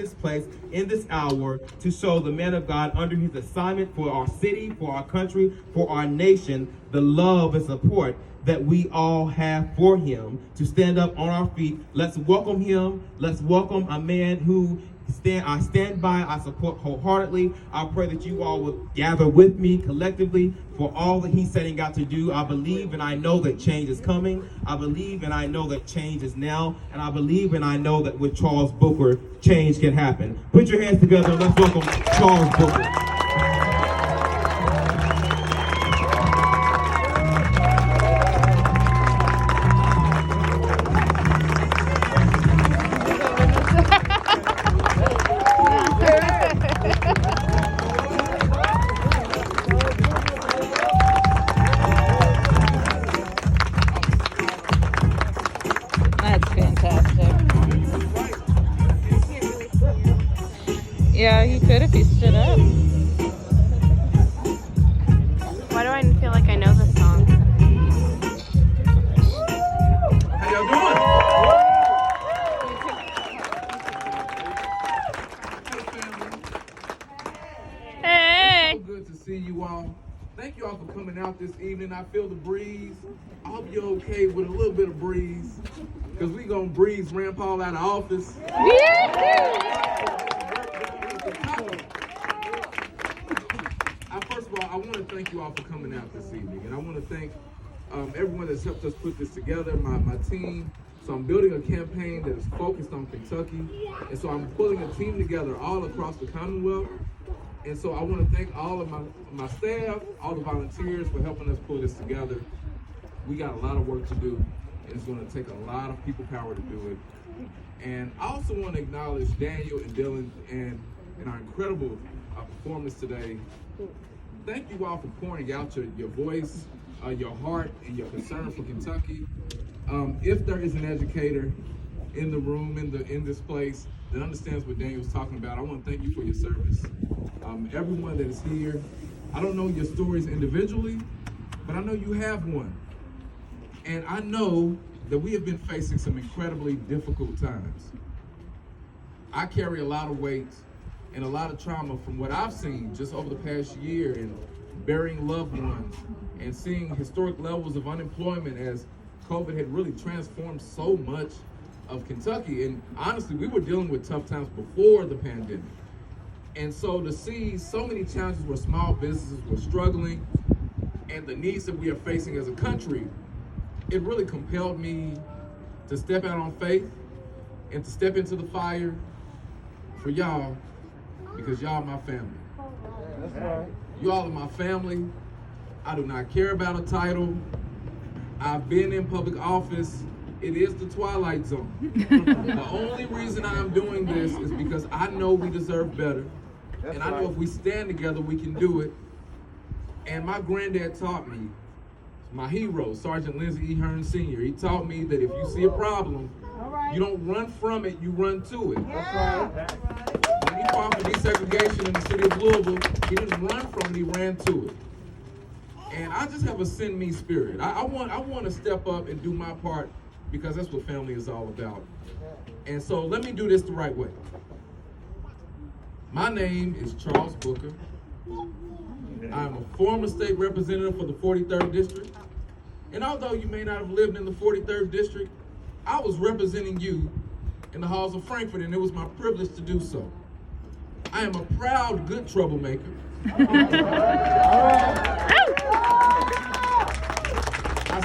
this place in this hour to show the man of God under his assignment for our city, for our country, for our nation, the love and support that we all have for him. To stand up on our feet, let's welcome him. Let's welcome a man who I stand by, I support wholeheartedly. I pray that you all will gather with me collectively for all that he's setting out to do. I believe and I know that change is coming. I believe and I know that change is now. And I believe and I know that with Charles Booker, change can happen. Put your hands together and let's welcome Charles Booker. Yeah, you could if you stood up. Why do I feel like I know this song? How y'all doing? Hey! So good to see you all. Thank you all for coming out this evening. I feel the breeze. I hope you're okay with a little bit of breeze, because we're going to breeze Rand Paul out of office. First of all, I want to thank you all for coming out this evening, and I want to thank everyone that's helped us put this together, my team. So I'm building a campaign that is focused on Kentucky, and so I'm pulling a team together all across the Commonwealth. And so I want to thank all of my staff, all the volunteers for helping us pull this together. We got a lot of work to do, and it's going to take a lot of people power to do it. And I also want to acknowledge Daniel and Dylan and our incredible performance today. Thank you all for pouring out your voice, your heart, and your concern for Kentucky. If there is an educator in the room, in this place, that understands what Daniel was talking about, I want to thank you for your service. Everyone that is here, I don't know your stories individually, but I know you have one. And I know that we have been facing some incredibly difficult times. I carry a lot of weight and a lot of trauma from what I've seen just over the past year, and burying loved ones and seeing historic levels of unemployment as COVID had really transformed so much of Kentucky. And honestly, we were dealing with tough times before the pandemic. And so to see so many challenges where small businesses were struggling and the needs that we are facing as a country, it really compelled me to step out on faith and to step into the fire for y'all, because y'all are my family. You all are my family. I do not care about a title. I've been in public office. It is the twilight zone. The only reason I'm doing this is because I know we deserve better. And I know if we stand together, we can do it. And my granddad taught me, my hero, Sergeant Lindsey E. Hearn Sr., he taught me that if you see a problem, you don't run from it, you run to it. That's right. When he fought for desegregation in the city of Louisville, he didn't run from it, he ran to it. And I just have a send me spirit. I want to step up and do my part, because that's what family is all about. And so let me do this the right way. My name is Charles Booker. I'm a former state representative for the 43rd District. And although you may not have lived in the 43rd District, I was representing you in the halls of Frankfort, and it was my privilege to do so. I am a proud, good troublemaker. I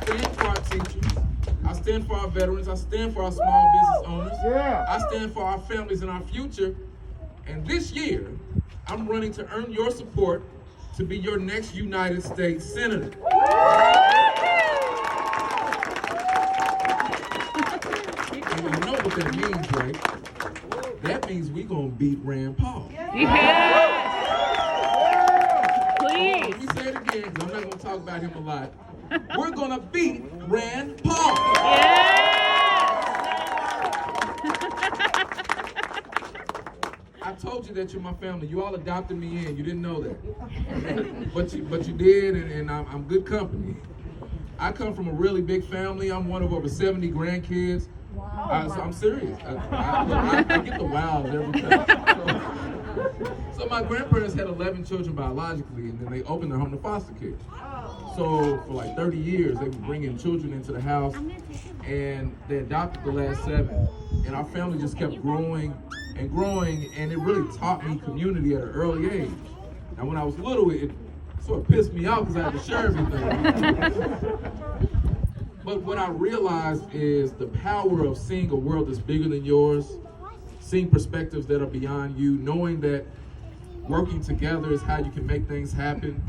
stand for our teachers. I stand for our veterans. I stand for our small business owners. I stand for our families and our future. And this year, I'm running to earn your support to be your next United States Senator. And you know what that means, right? That means we're going to beat Rand Paul. Please. Let me say it again, because I'm not going to talk about him a lot. We're going to beat Rand Paul. I told you that you're my family. You all adopted me in. You didn't know that. but you did, and I'm good company. I come from a really big family. I'm one of over 70 grandkids. Wow. I'm serious. I get the wows every time. So my grandparents had 11 children biologically, and then they opened their home to foster care. So for like 30 years, they were bringing children into the house, and they adopted the last 7. And our family just kept growing and growing, and it really taught me community at an early age. Now, when I was little, it sort of pissed me off because I had to share everything. But what I realized is the power of seeing a world that's bigger than yours, seeing perspectives that are beyond you, knowing that working together is how you can make things happen.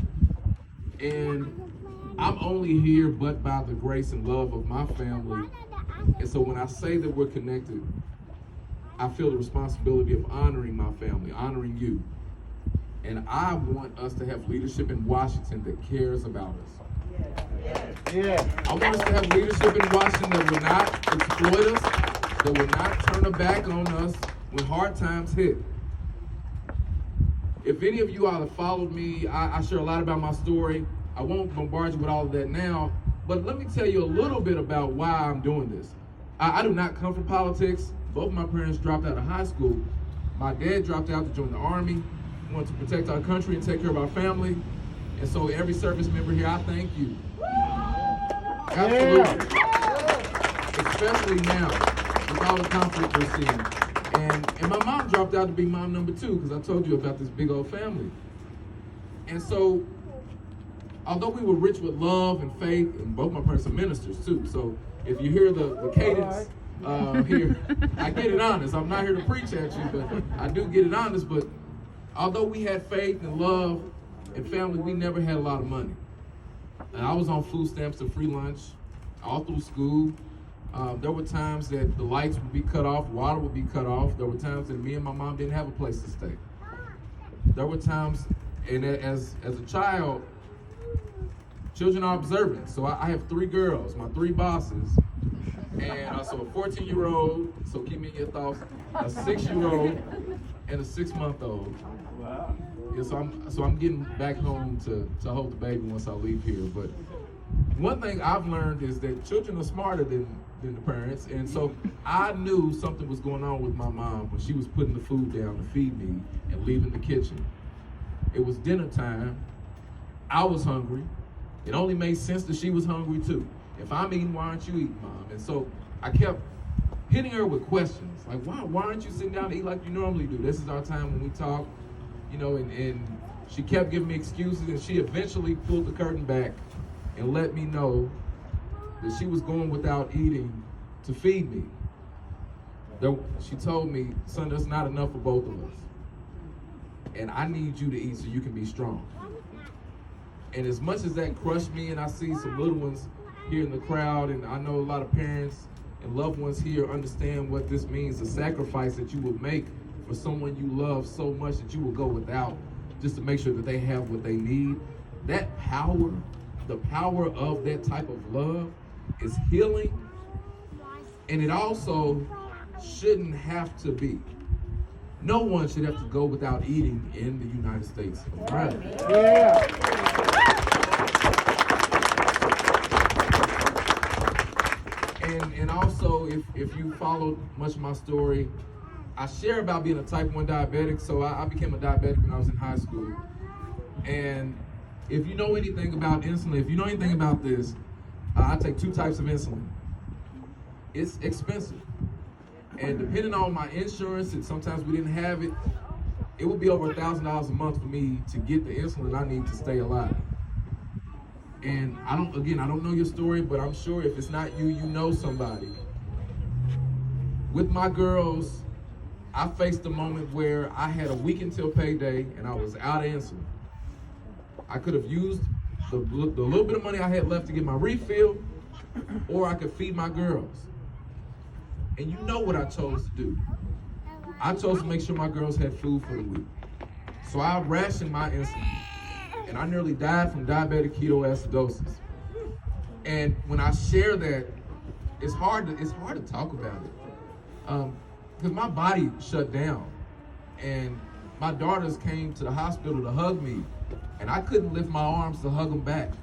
And I'm only here but by the grace and love of my family. And so when I say that we're connected, I feel the responsibility of honoring my family, honoring you. And I want us to have leadership in Washington that cares about us. I want us to have leadership in Washington that will not exploit us, that will not turn a back on us when hard times hit. If any of you all have followed me, I share a lot about my story. I won't bombard you with all of that now, but let me tell you a little bit about why I'm doing this. I do not come from politics. Both of my parents dropped out of high school. My dad dropped out to join the Army, wanted to protect our country and take care of our family. And so every service member here, I thank you. Absolutely. Especially now, with all the conflict we're seeing. And my mom dropped out to be mom number 2, because I told you about this big old family. And so, although we were rich with love and faith, and both my parents are ministers too, so if you hear the cadence here, I get it honest. I'm not here to preach at you, but I do get it honest. But although we had faith and love and family, we never had a lot of money. And I was on food stamps and free lunch all through school. There were times that the lights would be cut off, water would be cut off. There were times that me and my mom didn't have a place to stay. There were times, and as a child, children are observant. So I have 3 girls, my 3 bosses, and so a 14-year-old, so keep me in your thoughts, a 6-year-old, and a 6-month-old. Wow. Yeah, so I'm getting back home to hold the baby once I leave here. But one thing I've learned is that children are smarter than the parents, and so I knew something was going on with my mom when she was putting the food down to feed me and leaving the kitchen. It was dinner time. I was hungry. It only made sense that she was hungry too. If I'm eating, why aren't you eating, Mom? And so I kept hitting her with questions, like, why aren't you sitting down to eat like you normally do? This is our time when we talk, you know, and she kept giving me excuses, and she eventually pulled the curtain back and let me know that she was going without eating to feed me. She told me, son, that's not enough for both of us. And I need you to eat so you can be strong. And as much as that crushed me, and I see some little ones here in the crowd, and I know a lot of parents and loved ones here understand what this means, the sacrifice that you will make for someone you love so much that you will go without just to make sure that they have what they need. That power, the power of that type of love is healing, and it also shouldn't have to be. No one should have to go without eating in the United States of America. Yeah. And also, if you followed much of my story, I share about being a type 1 diabetic. So I became a diabetic when I was in high school. And if you know anything about insulin, if you know anything about this, I take 2 types of insulin. It's expensive. And depending on my insurance, and sometimes we didn't have it, it would be over $1,000 a month for me to get the insulin I need to stay alive. And I don't know your story, but I'm sure if it's not you, you know somebody. With my girls, I faced a moment where I had a week until payday and I was out of insulin. I could have used the little bit of money I had left to get my refill, or I could feed my girls. And you know what I chose to do. I chose to make sure my girls had food for the week. So I rationed my insulin. And I nearly died from diabetic ketoacidosis. And when I share that, it's hard to talk about it. Because my body shut down. And my daughters came to the hospital to hug me, and I couldn't lift my arms to hug them back.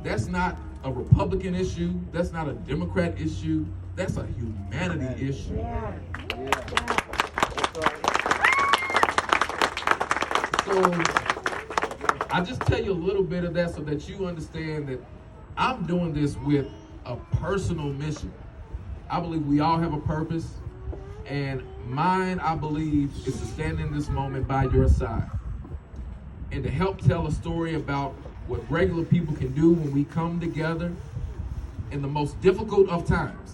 That's not a Republican issue. That's not a Democrat issue. That's a humanity issue. So I just tell you a little bit of that so that you understand that I'm doing this with a personal mission. I believe we all have a purpose, and mine, I believe, is to stand in this moment by your side and to help tell a story about what regular people can do when we come together in the most difficult of times.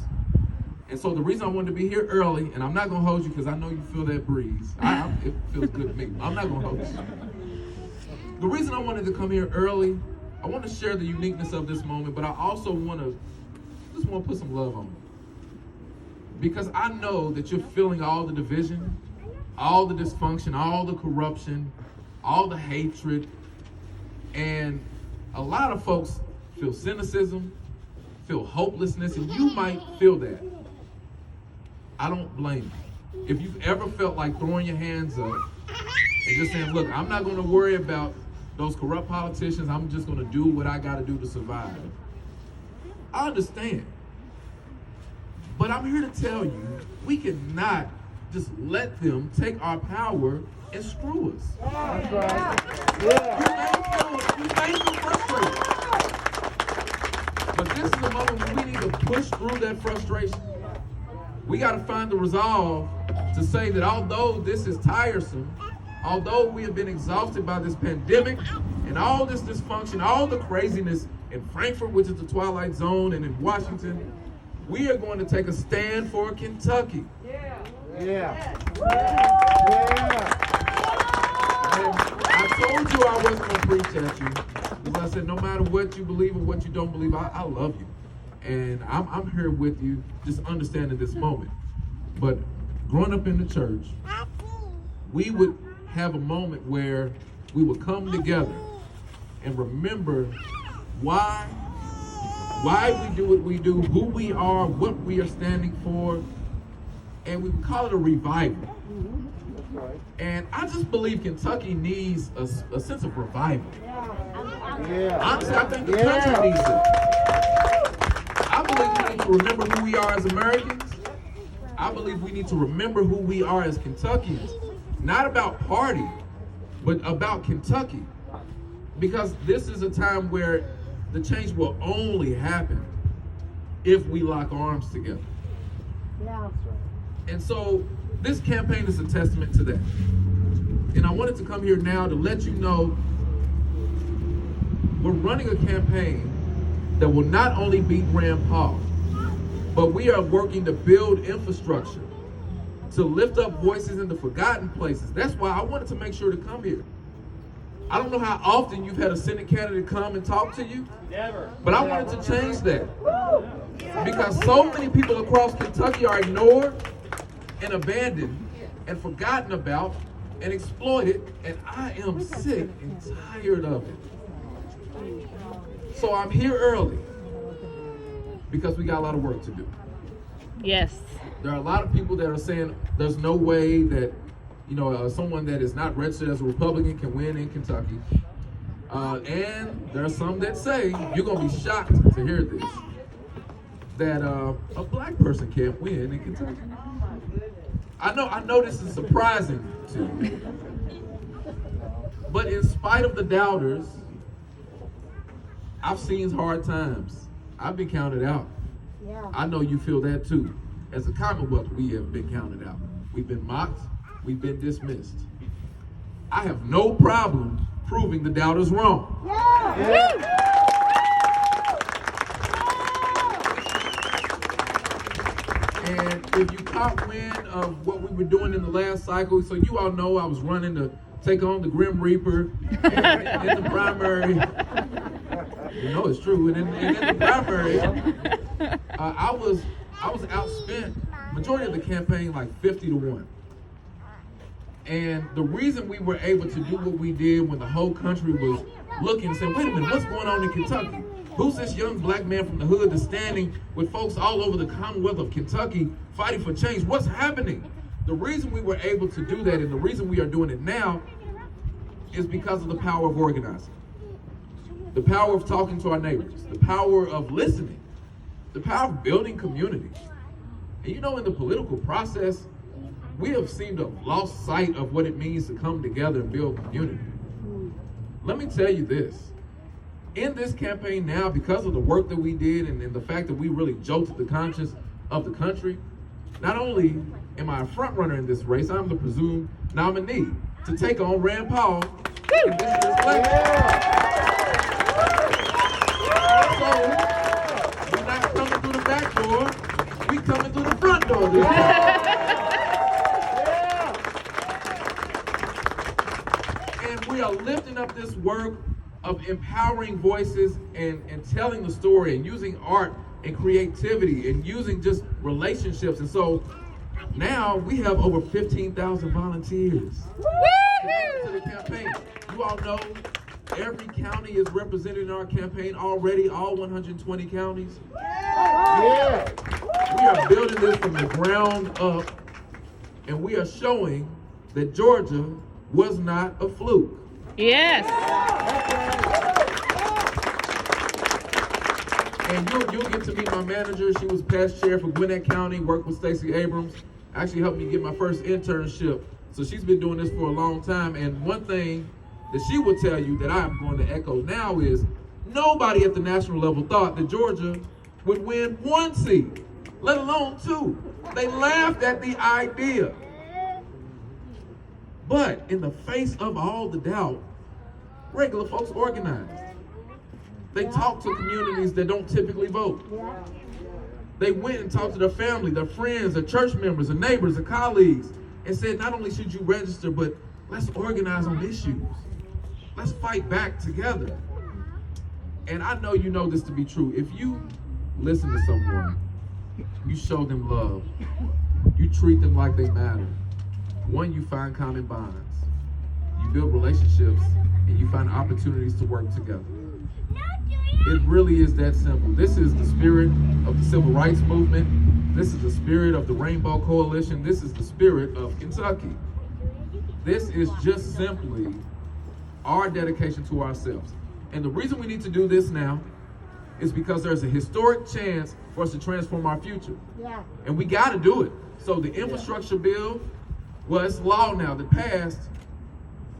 And so the reason I wanted to be here early, and I'm not going to hold you because I know you feel that breeze. It feels good to me. I'm not going to hold you. The reason I wanted to come here early, I want to share the uniqueness of this moment, but I also want to put some love on it. Because I know that you're feeling all the division, all the dysfunction, all the corruption, all the hatred, and a lot of folks feel cynicism, feel hopelessness, and you might feel that. I don't blame you. If you've ever felt like throwing your hands up and just saying, look, I'm not going to worry about those corrupt politicians, I'm just going to do what I got to do to survive. I understand. But I'm here to tell you, we cannot just let them take our power and screw us. That's right. You may feel frustrated. But this is a moment when we need to push through that frustration. We got to find the resolve to say that although this is tiresome, although we have been exhausted by this pandemic and all this dysfunction, all the craziness in Frankfurt, which is the Twilight Zone, and in Washington, we are going to take a stand for Kentucky. Yeah. And I told you I wasn't going to preach at you. Because I said, no matter what you believe or what you don't believe, I love you. And I'm here with you, just understanding this moment. But growing up in the church, we would have a moment where we would come together and remember why we do what we do, who we are, what we are standing for, and we would call it a revival. And I just believe Kentucky needs a sense of revival. Honestly, I think the country needs it. I believe we need to remember who we are as Americans. I believe we need to remember who we are as Kentuckians. Not about party, but about Kentucky. Because this is a time where the change will only happen if we lock arms together. And so this campaign is a testament to that. And I wanted to come here now to let you know we're running a campaign that will not only beat Rand Paul, but we are working to build infrastructure, to lift up voices in the forgotten places. That's why I wanted to make sure to come here. I don't know how often you've had a Senate candidate come and talk to you, but I wanted to change that. Because so many people across Kentucky are ignored and abandoned and forgotten about and exploited, and I am sick and tired of it. So I'm here early because we got a lot of work to do. Yes. There are a lot of people that are saying there's no way that someone that is not registered as a Republican can win in Kentucky. And there are some that say, you're going to be shocked to hear this, that a black person can't win in Kentucky. I know this is surprising to you. But in spite of the doubters, I've seen hard times. I've been counted out. I know you feel that too. As a Commonwealth, we have been counted out. We've been mocked. We've been dismissed. I have no problem proving the doubters wrong. And if you caught wind of what we were doing in the last cycle, so you all know I was running to take on the Grim Reaper in the primary. You know it's true. And in the primary, I was outspent majority of the campaign like 50-1. And the reason we were able to do what we did when the whole country was looking and saying, wait a minute, what's going on in Kentucky? Who's this young black man from the hood that's standing with folks all over the Commonwealth of Kentucky fighting for change? What's happening? The reason we were able to do that and the reason we are doing it now is because of the power of organizing. The power of talking to our neighbors, the power of listening, the power of building community. And you know, in the political process, we have seemed to have lost sight of what it means to come together and build community. Let me tell you this. In this campaign now, because of the work that we did and the fact that we really jolted the conscience of the country, not only am I a front runner in this race, I'm the presumed nominee to take on Rand Paul in this year's election. So, we're not coming through the back door, we coming through the front door this time. And we are lifting up this work of empowering voices and telling the story and using art and creativity and using just relationships. And so now we have over 15,000 volunteers to the campaign. You all know every county is represented in our campaign already, all 120 counties. We are building this from the ground up, and we are showing that Georgia was not a fluke. Yes. And you'll get to meet my manager. She was past chair for Gwinnett County, worked with Stacey Abrams, actually helped me get my first internship. So she's been doing this for a long time. And one thing that she will tell you that I'm going to echo now is nobody at the national level thought that Georgia would win 1 seat, let alone 2. They laughed at the idea. But in the face of all the doubt, regular folks organized. They talked to communities that don't typically vote. They went and talked to their family, their friends, their church members, their neighbors, their colleagues, and said, not only should you register, but let's organize on issues. Let's fight back together. And I know you know this to be true. If you listen to someone, you show them love, you treat them like they matter. One, you find common bonds. You build relationships, and you find opportunities to work together. It really is that simple. This is the spirit of the civil rights movement. This is the spirit of the Rainbow Coalition. This is the spirit of Kentucky. This is just simply our dedication to ourselves. And the reason we need to do this now is because there's a historic chance for us to transform our future. And we got to do it. So the infrastructure bill, well, it's law now that passed,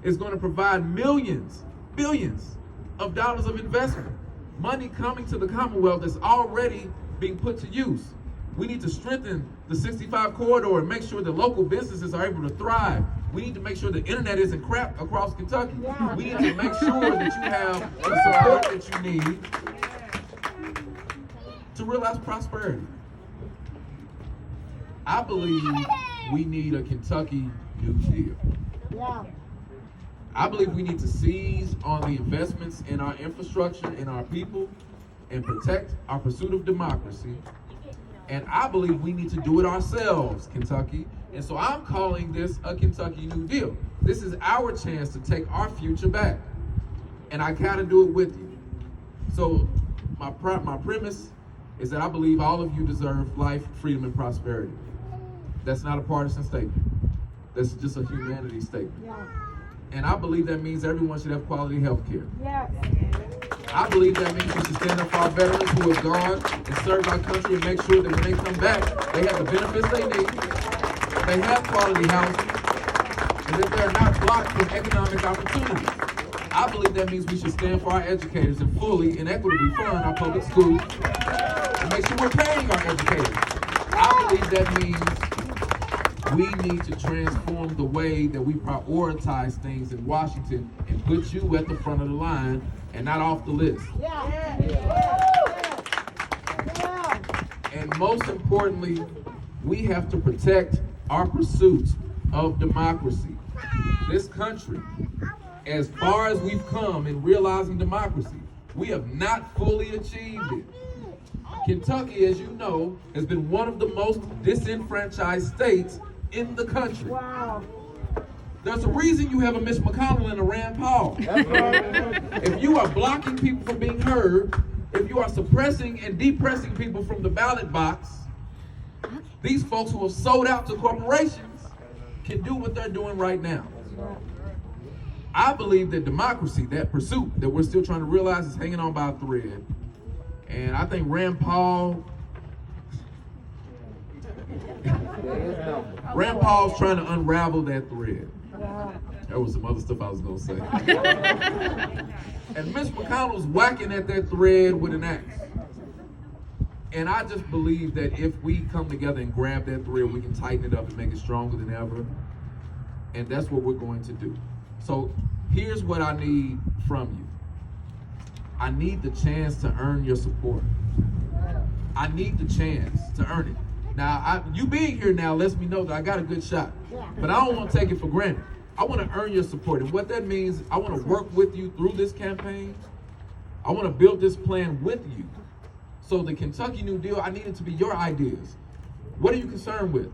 is going to provide millions, billions of dollars of investment. Money coming to the Commonwealth that's already being put to use. We need to strengthen the 65 corridor and make sure that local businesses are able to thrive. We need to make sure the internet isn't crap across Kentucky. We need to make sure that you have the support that you need to realize prosperity. I believe we need a Kentucky New Deal. I believe we need to seize on the investments in our infrastructure, in our people, and protect our pursuit of democracy. And I believe we need to do it ourselves, Kentucky. And so I'm calling this a Kentucky New Deal. This is our chance to take our future back. And I gotta do it with you. So my premise is that I believe all of you deserve life, freedom, and prosperity. That's not a partisan statement. That's just a humanity statement. And I believe that means everyone should have quality health care. I believe that means we should stand up for our veterans who have gone and served our country and make sure that when they come back, they have the benefits they need, they have quality housing, and that they're not blocked from economic opportunities. I believe that means we should stand for our educators and fully and equitably fund our public schools and make sure we're paying our educators. I believe that means we need to transform the way that we prioritize things in Washington and put you at the front of the line and not off the list. And most importantly, we have to protect our pursuit of democracy. This country, as far as we've come in realizing democracy, we have not fully achieved it. Kentucky, as you know, has been one of the most disenfranchised states in the country. There's a reason you have a Mitch McConnell and a Rand Paul. If you are blocking people from being heard, if you are suppressing and depressing people from the ballot box, these folks who have sold out to corporations can do what they're doing right now. I believe that democracy, that pursuit that we're still trying to realize, is hanging on by a thread. And I think Rand Paul, Rand Paul's trying to unravel that thread. There was some other stuff I was gonna say. And Mitch McConnell's whacking at that thread with an axe. And I just believe that if we come together and grab that thread, we can tighten it up and make it stronger than ever. And that's what we're going to do. So here's what I need from you. I need the chance to earn your support. I need the chance to earn it. Now, you being here now lets me know that I got a good shot. But I don't want to take it for granted. I want to earn your support. And what that means, I want to work with you through this campaign. I want to build this plan with you. So the Kentucky New Deal, I need it to be your ideas. What are you concerned with?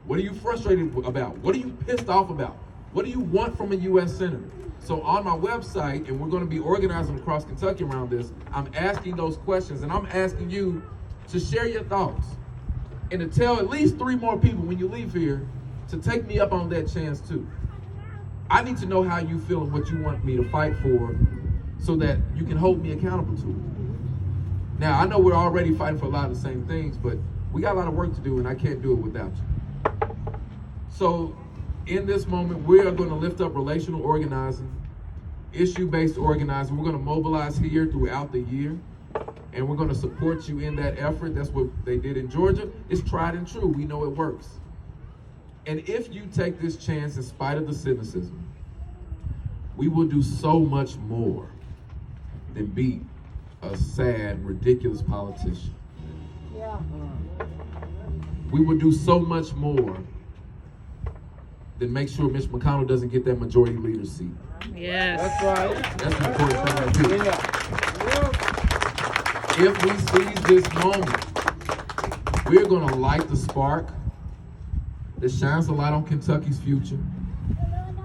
What are you frustrated about? What are you pissed off about? What do you want from a U.S. Senator? So on my website, and we're going to be organizing across Kentucky around this, I'm asking those questions, and I'm asking you to share your thoughts and to tell at least 3 more people when you leave here to take me up on that chance too. I need to know how you feel and what you want me to fight for so that you can hold me accountable to it. Now, I know we're already fighting for a lot of the same things, but we got a lot of work to do, and I can't do it without you. So in this moment, we are going to lift up relational organizing, issue-based organizing. We're going to mobilize here throughout the year, and we're going to support you in that effort. That's what they did in Georgia. It's tried and true. We know it works. And if you take this chance in spite of the cynicism, we will do so much more than beat a sad, ridiculous politician. We will do so much more than make sure Mitch McConnell doesn't get that majority leader seat. Yes. That's right. That's an important thing to do. If we seize this moment, we're going to light the spark that shines a light on Kentucky's future,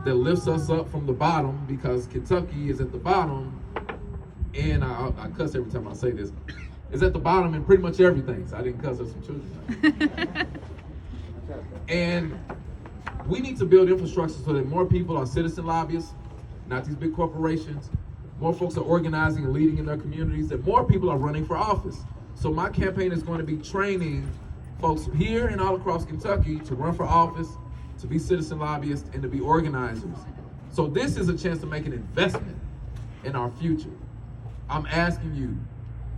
that lifts us up from the bottom, because Kentucky is at the bottom, and I cuss every time I say this, is at the bottom in pretty much everything. So I didn't cuss at some children. And we need to build infrastructure so that more people are citizen lobbyists, not these big corporations. More folks are organizing and leading in their communities, and more people are running for office. So my campaign is going to be training folks here and all across Kentucky to run for office, to be citizen lobbyists, and to be organizers. So this is a chance to make an investment in our future. I'm asking you,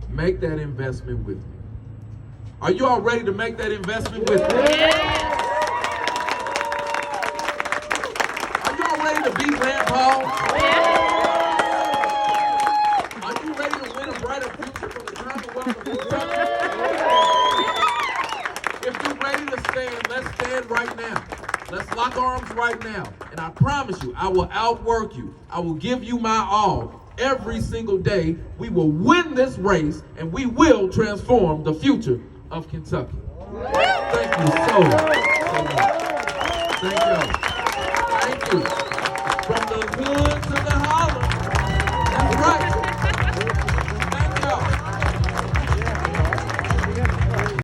make that investment with me. Are you all ready to make that investment with me? Are you all ready to beat Rand Paul? Are you ready to win a brighter future for the Commonwealth of Kentucky? If you're ready to stand, let's stand right now. Let's lock arms right now. And I promise you, I will outwork you. I will give you my all. Every single day, we will win this race, and we will transform the future of Kentucky. Thank you so much. Thank you. Thank you.